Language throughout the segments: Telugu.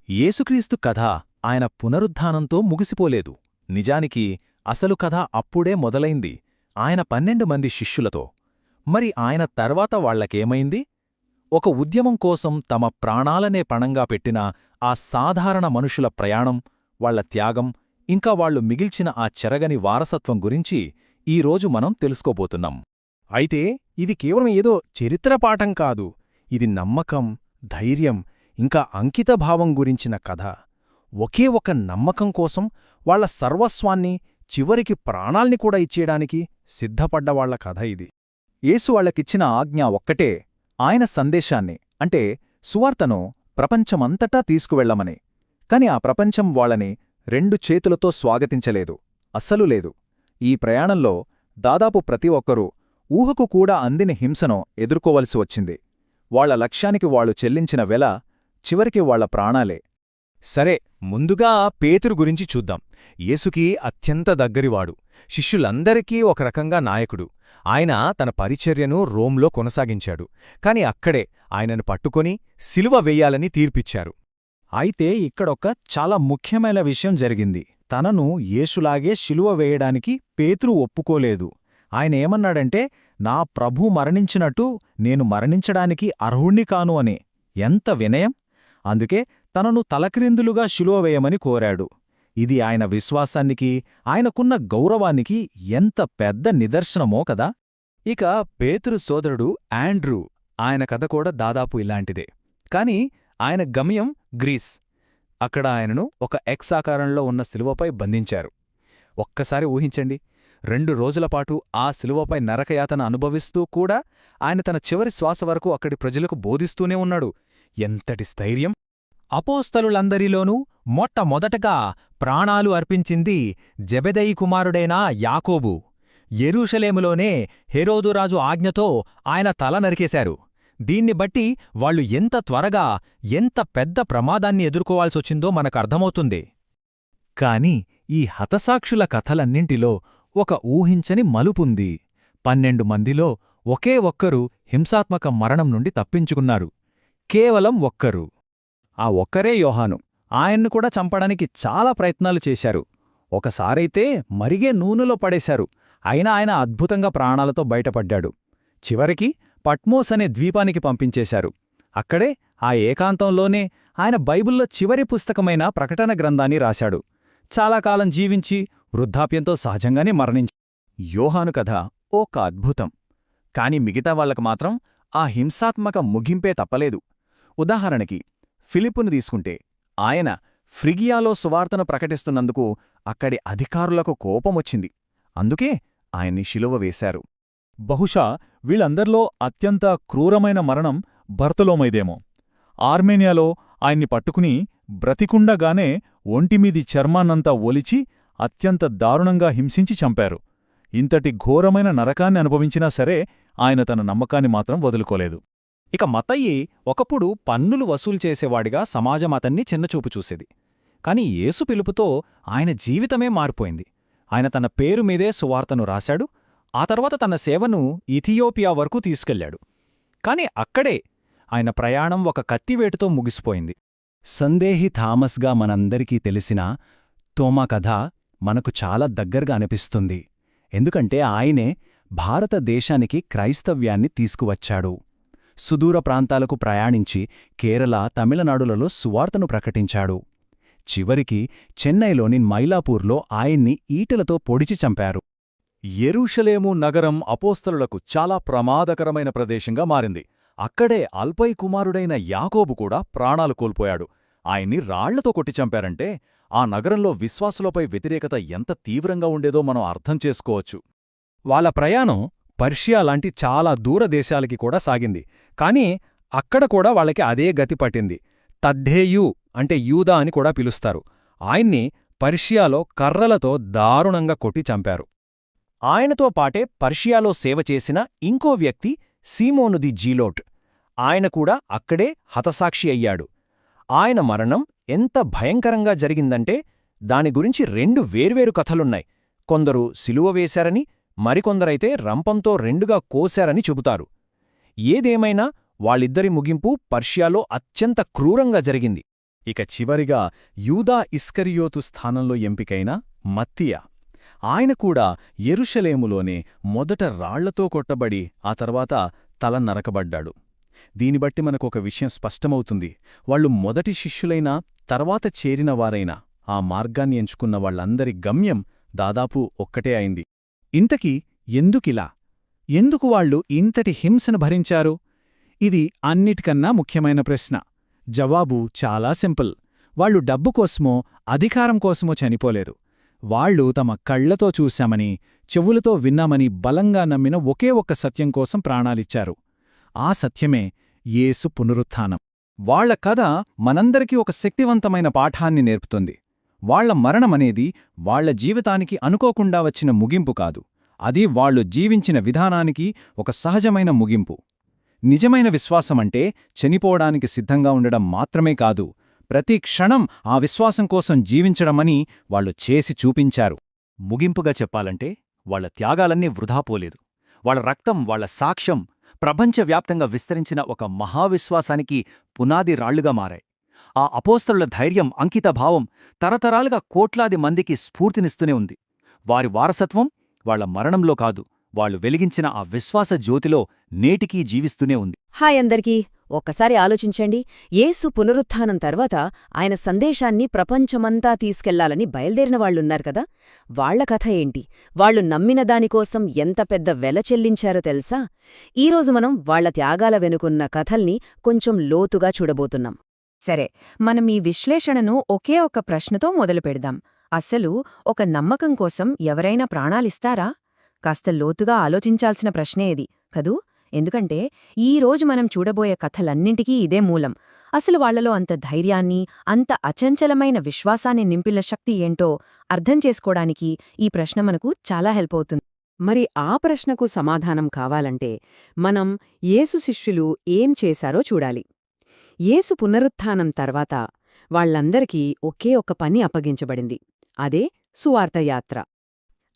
యేసుక్రీస్తు కథ ఆయన పునరుద్ధానంతో ముగిసిపోలేదు. నిజానికి అసలు కథ అప్పుడే మొదలైంది ఆయన 12 మంది శిష్యులతో. మరి ఆయన తర్వాత వాళ్లకేమైంది? ఒక ఉద్యమం కోసం తమ ప్రాణాలనే పణంగా పెట్టిన ఆ సాధారణ మనుషుల ప్రయాణం, వాళ్ల త్యాగం, ఇంకా వాళ్లు మిగిల్చిన ఆ చెరగని వారసత్వం గురించి ఈరోజు మనం తెలుసుకోబోతున్నాం. అయితే ఇది కేవలం ఏదో చరిత్రపాఠం కాదు, ఇది నమ్మకం, ధైర్యం, ఇంకా అంకితభావం గురించిన కథ. ఒకే ఒక నమ్మకం కోసం వాళ్ల సర్వస్వాన్ని, చివరికి ప్రాణాల్ని కూడా ఇచ్చేయడానికి సిద్ధపడ్డవాళ్ల కథ ఇది. యేసు వాళ్లకిచ్చిన ఆజ్ఞ ఒక్కటే, ఆయన సందేశాన్ని అంటే సువార్తను ప్రపంచమంతటా తీసుకువెళ్లమని. కాని ఆ ప్రపంచం వాళ్ళని 2 చేతులతో స్వాగతించలేదు, అస్సలు లేదు. ఈ ప్రయాణంలో దాదాపు ప్రతి ఒక్కరూ ఊహకు కూడా అందిని హింసను ఎదుర్కోవలసి వచ్చింది. వాళ్ల లక్ష్యానికి వాళ్లు చెల్లించిన వెల చివరికి వాళ్ల ప్రాణాలే. సరే, ముందుగా పేతురు గురించి చూద్దాం. యేసుకి అత్యంత దగ్గరివాడు, శిష్యులందరికీ ఒక రకంగా నాయకుడు. ఆయన తన పరిచర్యను రోమ్లో కొనసాగించాడు. కాని అక్కడే ఆయనను పట్టుకొని సిలువ వెయ్యాలని తీర్పిచ్చారు. అయితే ఇక్కడొక చాలా ముఖ్యమైన విషయం జరిగింది. తనను యేసులాగే శిలువ వేయడానికి పేతురు ఒప్పుకోలేదు. ఆయనేమన్నాడంటే, నా ప్రభు మరణించినట్టు నేను మరణించడానికి అర్హుణ్ణి కాను అని. ఎంత వినయం! అందుకే తనను తలక్రిందులుగా శిలువ వేయమని కోరాడు. ఇది ఆయన విశ్వాసానికి, ఆయనకున్న గౌరవానికి ఎంత పెద్ద నిదర్శనమో కదా. ఇక పేతురు సోదరుడు ఆండ్రూ, ఆయన కథ కూడా దాదాపు ఇలాంటిదే. కాని ఆయన గమ్యం గ్రీస్. అక్కడ ఆయనను ఒక ఎక్స్ ఆకారంలో ఉన్న శిలువపై బంధించారు. ఒక్కసారి ఊహించండి, 2 రోజులపాటు ఆ శిలువపై నరకయాతన అనుభవిస్తూ కూడా ఆయన తన చివరి శ్వాస వరకు అక్కడి ప్రజలకు బోధిస్తూనే ఉన్నాడు. ఎంతటి స్థైర్యం! అపోస్తలులందరిలోనూ మొట్టమొదటగా ప్రాణాలు అర్పించింది జెబెదయి కుమారుడైన యాకోబు. యెరూషలేములోనే హెరోదురాజు ఆజ్ఞతో ఆయన తల నరికేశారు. దీన్ని బట్టి వాళ్లు ఎంత త్వరగా, ఎంత పెద్ద ప్రమాదాన్ని ఎదుర్కోవాల్సొచ్చిందో మనకర్థమవుతుంది. కాని ఈ హతసాక్షుల కథలన్నింటిలో ఒక ఊహించని మలుపుంది. 12 మందిలో ఒకే ఒక్కరు హింసాత్మక మరణం నుండి తప్పించుకున్నారు. కేవలం ఒక్కరు. ఆ ఒక్కరే యోహాను. ఆయన్ను కూడా చంపడానికి చాలా ప్రయత్నాలు చేశారు. ఒకసారైతే మరిగే నూనెలో పడేశారు. అయినా ఆయన అద్భుతంగా ప్రాణాలతో బయటపడ్డాడు. చివరికి పట్మోస్ అనే ద్వీపానికి పంపించేశారు. అక్కడే ఆ ఏకాంతంలోనే ఆయన బైబిల్లో చివరి పుస్తకమైన ప్రకటన గ్రంథాన్ని రాశాడు. చాలా కాలం జీవించి వృద్ధాప్యంతో సహజంగానే మరణించి. యోహాను కథ ఒక అద్భుతం. కాని మిగతా వాళ్లకు మాత్రం ఆ హింసాత్మక ముగింపే తప్పలేదు. ఉదాహరణకి ఫిలిప్పును తీసుకుంటే, ఆయన ఫ్రిగియాలో సువార్తను ప్రకటిస్తున్నందుకు అక్కడి అధికారులకు కోపమొచ్చింది. అందుకే ఆయన్ని శిలువ వేశారు. బహుశా వీళ్ళందర్లో అత్యంత క్రూరమైన మరణం బర్తలోమైదేమో. ఆర్మేనియాలో ఆయన్ని పట్టుకుని బ్రతికుండగానే ఒంటిమీది చర్మాన్నంతా ఒలిచి అత్యంత దారుణంగా హింసించి చంపారు. ఇంతటి ఘోరమైన నరకాన్ని అనుభవించినా సరే ఆయన తన నమ్మకాన్ని మాత్రం వదులుకోలేదు. ఇక మత్తయి ఒకప్పుడు పన్నులు వసూలు చేసేవాడిగా సమాజం అతన్ని చిన్నచూపు చూసేది. కాని యేసు పిలుపుతో ఆయన జీవితమే మారిపోయింది. ఆయన తన పేరు మీదే సువార్తను రాశాడు. ఆ తర్వాత తన సేవను ఇథియోపియా వరకు తీసుకెళ్లాడు. కాని అక్కడే ఆయన ప్రయాణం ఒక కత్తివేటుతో ముగిసిపోయింది. సందేహి థామస్గా మనందరికీ తెలిసిన తోమా కథ మనకు చాలా దగ్గరగా అనిపిస్తుంది. ఎందుకంటే ఆయనే భారతదేశానికి క్రైస్తవ్యాన్ని తీసుకువచ్చాడు. సుదూర ప్రాంతాలకు ప్రయాణించి కేరళ, తమిళనాడులలో సువార్తను ప్రకటించాడు. చివరికి చెన్నైలోని మైలాపూర్లో ఆయన్ని ఈటెలతో పొడిచి చంపారు. యెరూషలేము నగరం అపోస్తలులకు చాలా ప్రమాదకరమైన ప్రదేశంగా మారింది. అక్కడే అల్పై కుమారుడైన యాకోబు కూడా ప్రాణాలు కోల్పోయాడు. ఆయన్ని రాళ్లతో కొట్టి చంపారంటే ఆ నగరంలో విశ్వాసులపై వ్యతిరేకత ఎంత తీవ్రంగా ఉండేదో మనం అర్థం చేసుకోవచ్చు. వాళ్ళ ప్రయాణం పర్షియా లాంటి చాలా దూరదేశాలకి కూడా సాగింది. కాని అక్కడ కూడా వాళ్ళకి అదే గతి పట్టింది. తద్దేయు అంటే యూదా అని కూడా పిలుస్తారు. ఆయన్ని పర్షియాలో కర్రలతో దారుణంగా కొట్టి చంపారు. ఆయనతో పాటే పర్షియాలో సేవ చేసిన ఇంకో వ్యక్తి సీమోను ది జీలోట్. ఆయన కూడా అక్కడే హతసాక్షి అయ్యాడు. ఆయన మరణం ఎంత భయంకరంగా జరిగిందంటే దాని గురించి 2 వేర్వేరు కథలున్నాయి. కొందరు సిలువ వేశారని, మరికొందరైతే రంపంతో 2గా కోశారని చెబుతారు. ఏదేమైనా వాళ్ళిద్దరి ముగింపు పర్షియాలో అత్యంత క్రూరంగా జరిగింది. ఇక చివరిగా యూదా ఇస్కరియోతు స్థానంలో ఎంపికైన మత్తీయ. ఆయన కూడా యెరూషలేములోనే మొదట రాళ్లతో కొట్టబడి ఆ తర్వాత తల నరకబడ్డాడు. దీనిబట్టి మనకొక విషయం స్పష్టమవుతుంది. వాళ్ళు మొదటి శిష్యులైనా తర్వాత చేరినవారైనా ఆ మార్గాన్ని ఎంచుకున్న వాళ్ళందరి గమ్యం దాదాపు ఒక్కటే అయింది. ఇంతకీ ఎందుకిలా? ఎందుకు వాళ్ళు ఇంతటి హింసను భరించారు? ఇది అన్నిటికన్నా ముఖ్యమైన ప్రశ్న. జవాబు చాలా సింపుల్. వాళ్ళు డబ్బు కోసమో అధికారం కోసమో చనిపోలేదు. వాళ్ళు తమ కళ్లతో చూశామని, చెవులతో విన్నామని బలంగా నమ్మిన ఒకే ఒక్క సత్యం కోసం ప్రాణాలిచ్చారు. ఆ సత్యమే యేసు పునరుత్థానం. వాళ్ల కథ మనందరికీ ఒక శక్తివంతమైన పాఠాన్ని నేర్పుతుంది. వాళ్ల మరణమనేది వాళ్ల జీవితానికి అనుకోకుండా వచ్చిన ముగింపు కాదు. అది వాళ్ళు జీవించిన విధానానికి ఒక సహజమైన ముగింపు. నిజమైన విశ్వాసమంటే చనిపోవడానికి సిద్ధంగా ఉండడం మాత్రమే కాదు, ప్రతి క్షణం ఆ విశ్వాసం కోసం జీవించడమని వాళ్ళు చేసి చూపించారు. ముగింపుగా చెప్పాలంటే వాళ్ల త్యాగాలన్నీ వృధా పోలేదు. వాళ్ల రక్తం, వాళ్ల సాక్ష్యం ప్రపంచవ్యాప్తంగా విస్తరించిన ఒక మహావిశ్వాసానికి పునాది రాళ్లుగా మారాయి. ఆ అపోస్తలుల ధైర్యం, అంకితభావం తరతరాలుగా కోట్లాది మందికి స్ఫూర్తినిస్తూనే ఉంది. వారి వారసత్వం వాళ్ల మరణంలో కాదు, వాళ్లు వెలిగించిన ఆ విశ్వాస జ్యోతిలో నేటికీ జీవిస్తూనే ఉంది. హాయ్ అందరికీ. ఒక్కసారి ఆలోచించండి. యేసు పునరుత్థానం తర్వాత ఆయన సందేశాన్ని ప్రపంచమంతా తీసుకెళ్లాలని బయల్దేరిన వాళ్లున్నారు కదా, వాళ్ల కథ ఏంటి? వాళ్లు నమ్మిన దానికోసం ఎంత పెద్ద వెల చెల్లించారో తెలుసా? ఈరోజు మనం వాళ్ల త్యాగాల వెనుకున్న కథల్ని కొంచెం లోతుగా చూడబోతున్నాం. సరే, మనం ఈ విశ్లేషణను ఒకే ఒక ప్రశ్నతో మొదలుపెడదాం. అసలు ఒక నమ్మకం కోసం ఎవరైనా ప్రాణాలిస్తారా? కాస్త లోతుగా ఆలోచించాల్సిన ప్రశ్నే ఇది కదూ. ఎందుకంటే ఈరోజు మనం చూడబోయే కథలన్నింటికీ ఇదే మూలం. అసలు వాళ్లలో అంత ధైర్యాన్ని, అంత అచంచలమైన విశ్వాసాన్ని నింపిన శక్తి ఏంటో అర్థం చేసుకోవడానికి ఈ ప్రశ్న మనకు చాలా హెల్ప్ అవుతుంది. మరి ఆ ప్రశ్నకు సమాధానం కావాలంటే మనం యేసు శిష్యులు ఏం చేశారో చూడాలి. యేసు పునరుత్థానం తర్వాత వాళ్లందరికీ ఒకే ఒక్క పని అప్పగించబడింది. అదే సువార్తయాత్ర.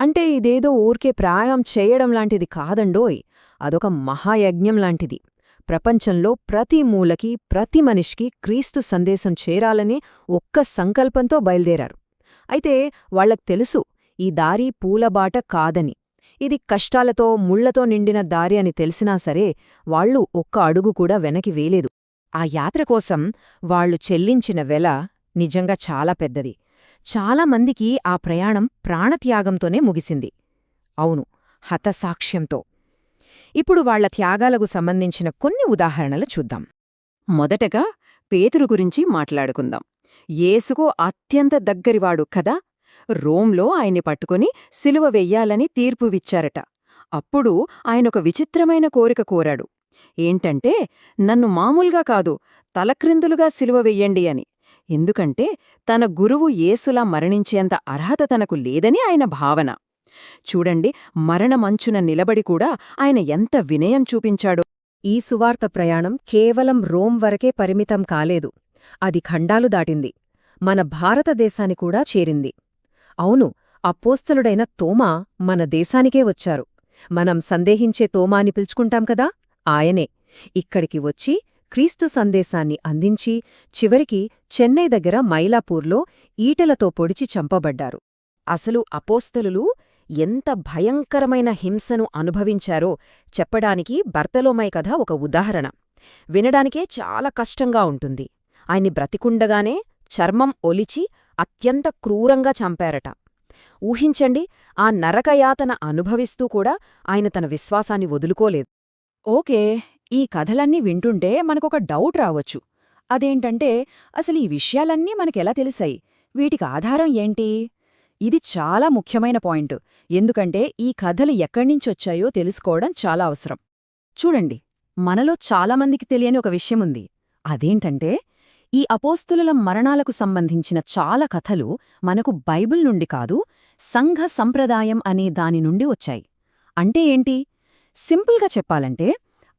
అంటే ఇదేదో ఊర్కే ప్రాయం చేయడం లాంటిది కాదండోయ్, అదొక మహాయజ్ఞం లాంటిది. ప్రపంచంలో ప్రతి మూలకి, ప్రతి మనిషికి క్రీస్తు సందేశం చేరాలని ఒక్క సంకల్పంతో బయల్దేరారు. అయితే వాళ్లకు తెలుసు ఈ దారి పూలబాట కాదని, ఇది కష్టాలతో, ముళ్లతో నిండిన దారి అని తెలిసినా సరే వాళ్లు ఒక్క అడుగు కూడా వెనక్కి వేలేదు. ఆ యాత్ర కోసం వాళ్లు చెల్లించిన వెల నిజంగా చాలా పెద్దది. చాలామందికి ఆ ప్రయాణం ప్రాణత్యాగంతోనే ముగిసింది. అవును, హతసాక్ష్యంతో. ఇప్పుడు వాళ్ల త్యాగాలకు సంబంధించిన కొన్ని ఉదాహరణలు చూద్దాం. మొదటగా పేతురు గురించి మాట్లాడుకుందాం. యేసుకు అత్యంత దగ్గరివాడు కదా. రోమ్లో ఆయన్ని పట్టుకుని సిలువ వెయ్యాలని తీర్పువిచ్చారట. అప్పుడు ఆయనొక విచిత్రమైన కోరిక కోరాడు. ఏంటంటే, నన్ను మామూలుగా కాదు, తలక్రిందులుగా సిలువ వెయ్యండి అని. ఎందుకంటే తన గురువు యేసులా మరణించేంత అర్హత తనకు లేదని ఆయన భావన. చూడండి, మరణమంచున నిలబడి కూడా ఆయన ఎంత వినయం చూపించాడో. ఈ సువార్త ప్రయాణం కేవలం రోమ్ వరకే పరిమితం కాలేదు. అది ఖండాలు దాటింది. మన భారతదేశాన్ని కూడా చేరింది. అవును, అపోస్తలుడైన తోమా మన దేశానికే వచ్చారు. మనం సందేహించే తోమా అని పిలుచుకుంటాం కదా, ఆయనే ఇక్కడికి వచ్చి క్రీస్తు సందేశాన్ని అందించి చివరికి చెన్నై దగ్గర మైలాపూర్లో ఈటెలతో పొడిచి చంపబడ్డారు. అసలు అపోస్తలులు ఎంత భయంకరమైన హింసను అనుభవించారో చెప్పడానికి బర్తలోమై కథ ఒక ఉదాహరణ. వినడానికే చాలా కష్టంగా ఉంటుంది. ఆయన్ని బ్రతికుండగానే చర్మం ఒలిచి అత్యంత క్రూరంగా చంపారట. ఊహించండి, ఆ నరకయాతన అనుభవిస్తూ కూడా ఆయన తన విశ్వాసాన్ని వదులుకోలేదు. ఓకే, ఈ కథలన్నీ వింటుంటే మనకొక డౌట్ రావచ్చు. అదేంటంటే, అసలు ఈ విషయాలన్నీ మనకెలా తెలిసాయి? వీటికి ఆధారం ఏంటి? ఇది చాలా ముఖ్యమైన పాయింట్. ఎందుకంటే ఈ కథలు ఎక్కడ్నించొచ్చాయో తెలుసుకోవడం చాలా అవసరం. చూడండి, మనలో చాలామందికి తెలియని ఒక విషయముంది. అదేంటంటే, ఈ అపోస్తులుల మరణాలకు సంబంధించిన చాలా కథలు మనకు బైబిల్ నుండి కాదు, సంఘ సంప్రదాయం అనే దాని నుండి వచ్చాయి. అంటే ఏంటి? సింపుల్గా చెప్పాలంటే,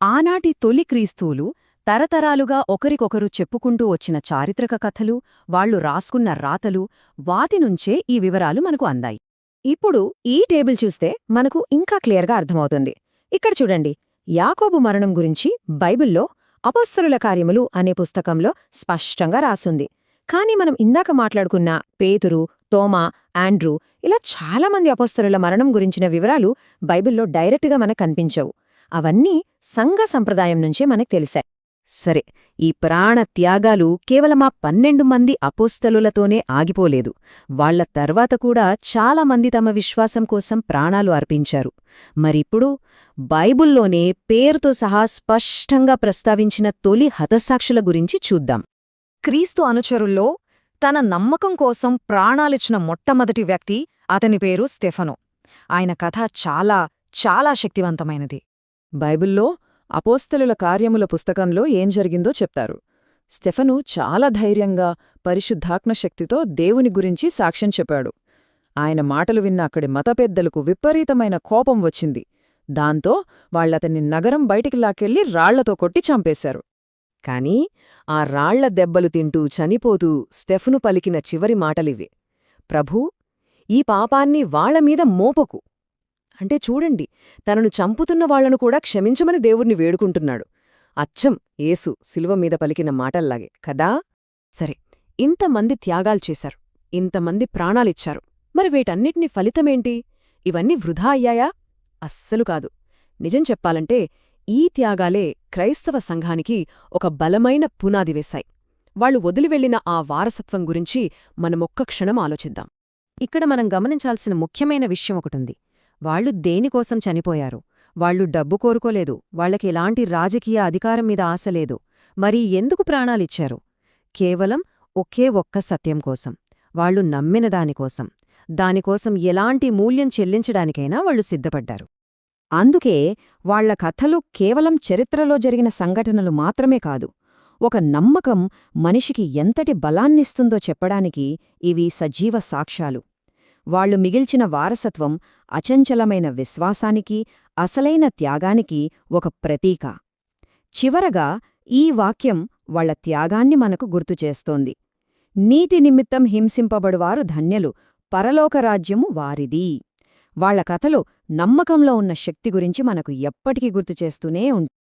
ఆనాటి తొలి క్రీస్తువులు తరతరాలుగా ఒకరికొకరు చెప్పుకుంటూ వచ్చిన చారిత్రక కథలు, వాళ్లు రాసుకున్న రాతలు, వాటినుంచే ఈ వివరాలు మనకు అందాయి. ఇప్పుడు ఈ టేబుల్ చూస్తే మనకు ఇంకా క్లియర్గా అర్థమవుతుంది. ఇక్కడ చూడండి, యాకోబు మరణం గురించి బైబిల్లో అపోస్తలుల కార్యములు అనే పుస్తకంలో స్పష్టంగా రాసుంది. కాని మనం ఇందాక మాట్లాడుకున్న పేతురు, తోమా, ఆండ్రూ ఇలా చాలామంది అపోస్తలుల మరణం గురించిన వివరాలు బైబిల్లో డైరెక్ట్గా మనకు కనిపించవు. అవన్నీ సంఘ సంప్రదాయం నుంచే మనకు తెలిసాయి. సరే, ఈ ప్రాణ త్యాగాలు కేవలం ఆ 12 మంది అపోస్తలులతోనే ఆగిపోలేదు. వాళ్ల తర్వాత కూడా చాలామంది తమ విశ్వాసం కోసం ప్రాణాలు అర్పించారు. మరిప్పుడు బైబిల్లోనే పేరుతో సహా స్పష్టంగా ప్రస్తావించిన తొలి హతసాక్షుల గురించి చూద్దాం. క్రీస్తు అనుచరుల్లో తన నమ్మకం కోసం ప్రాణాలిచ్చిన మొట్టమొదటి వ్యక్తి అతని పేరు స్టెఫను. ఆయన కథ చాలా చాలా శక్తివంతమైనది. బైబిల్లో అపోస్తలుల కార్యముల పుస్తకంలో ఏం జరిగిందో చెప్తారు. స్టెఫను చాలా ధైర్యంగా, పరిశుద్ధాత్మ శక్తితో దేవుని గురించి సాక్ష్యం చెప్పాడు. ఆయన మాటలు విన్న అక్కడి మత పెద్దలకు విపరీతమైన కోపం వచ్చింది. దాంతో వాళ్లతన్ని నగరం బయటికి లాక్కెళ్లి రాళ్లతో కొట్టి చంపేశారు. కాని ఆ రాళ్ల దెబ్బలు తింటూ చనిపోతూ స్టెఫను పలికిన చివరి మాటలివే: ప్రభూ, ఈ పాపాన్ని వాళ్లమీద మోపకు. అంటే చూడండి, తనను చంపుతున్న వాళ్లను కూడా క్షమించమని దేవుణ్ణి వేడుకుంటున్నాడు. అచ్చం యేసు శిలువ మీద పలికిన మాటల్లాగే కదా. సరే, ఇంతమంది త్యాగాలు చేశారు, ఇంతమంది ప్రాణాలిచ్చారు. మరి వీటన్నిటినీ ఫలితమేంటి? ఇవన్నీ వృధా అయ్యాయా? అస్సలు కాదు. నిజం చెప్పాలంటే ఈ త్యాగాలే క్రైస్తవ సంఘానికి ఒక బలమైన పునాది వేశాయి. వాళ్లు వదిలివెళ్లిన ఆ వారసత్వం గురించి మనమొక్క క్షణం ఆలోచిద్దాం. ఇక్కడ మనం గమనించాల్సిన ముఖ్యమైన విషయం ఒకటుంది. వాళ్లు దేనికోసం చనిపోయారు? వాళ్లు డబ్బు కోరుకోలేదు. వాళ్లకి ఎలాంటి రాజకీయ అధికారం మీద ఆశ లేదు. మరి ఎందుకు ప్రాణాలిచ్చారు? కేవలం ఒకే ఒక్క సత్యం కోసం. వాళ్లు నమ్మిన దానికోసం. దానికోసం ఎలాంటి మూల్యం చెల్లించడానికైనా వాళ్లు సిద్ధపడ్డారు. అందుకే వాళ్ల కథలు కేవలం చరిత్రలో జరిగిన సంఘటనలు మాత్రమే కాదు, ఒక నమ్మకం మనిషికి ఎంతటి బలాన్నిస్తుందో చెప్పడానికి ఇవి సజీవ సాక్ష్యాలు. వాళ్లు మిగిల్చిన వారసత్వం అచంచలమైన విశ్వాసానికి, అసలైన త్యాగానికి ఒక ప్రతీక. చివరగా ఈ వాక్యం వాళ్ల త్యాగాన్ని మనకు గుర్తుచేస్తోంది. నీతి నిమిత్తం హింసింపబడువారు ధన్యులు, పరలోకరాజ్యము వారిది. వాళ్ల కథలు నమ్మకంలో ఉన్న శక్తి గురించి మనకు ఎప్పటికీ గుర్తుచేస్తూనే ఉంటాయి.